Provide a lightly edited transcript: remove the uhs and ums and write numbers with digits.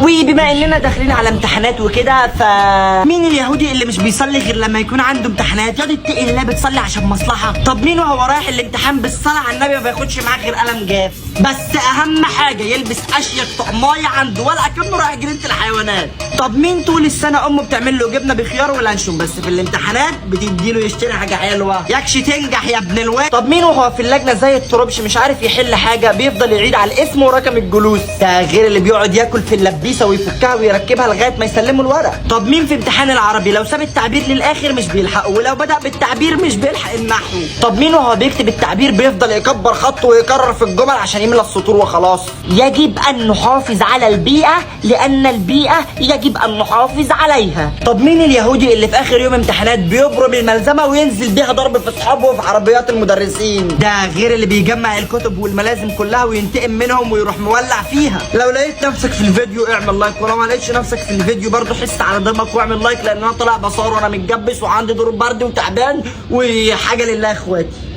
وبما اننا داخلين على امتحانات وكده، مين اليهودي اللي مش بيصلي غير لما يكون عنده امتحانات؟ ياض اتقي الله، بتصلي عشان مصلحه؟ طب مين وهو رايح الامتحان بالصلاه على النبي ما بياخدش معاه غير قلم جاف؟ بس اهم حاجه يلبس اشيك طقمايه عنده ولا اكنه رايح جنينه الحيوانات. طب مين طول السنه امه بتعمل له جبنه بخيار ولانشون، بس في الامتحانات بتديله يشتري حاجه حلوه؟ يكش تنجح يا ابن الواد. طب مين وهو في اللجنه زي التربش مش عارف يحل حاجه بيفضل يعيد على الاسم ورقم الجلوس؟ ده غير اللي بيقعد ياكل في اللبيسه ويفكها ويركبها لغايه ما يسلموا الورق. طب مين في امتحان العربي لو ساب التعبير للاخر مش بيلحقه، ولو بدا بالتعبير مش بيلحق النحو؟ طب مين وهو بيكتب التعبير بيفضل يكبر خطه ويكرر في الجمل عشان يملى السطور وخلاص؟ يجب ان نحافظ على البيئه لان البيئه يجب ان نحافظ عليها. طب مين اليهودي اللي في اخر يوم امتحانات بيبرم الملزمه وينزل بيها ضرب في اصحابه وفي عربيات المدرسين؟ ده غير اللي بيجمع الكتب والملازم كلها وينتقم منهم ويروح مولع فيها. لو لقيت نفسك في الفيديو اعمل لايك، ولو ما لقيتش نفسك في الفيديو برضه حس على ضمك واعمل لايك، لان انا طالع بصور وانا متجبس وعندي دور برد وتعبان وحاجه لله يا اخواتي.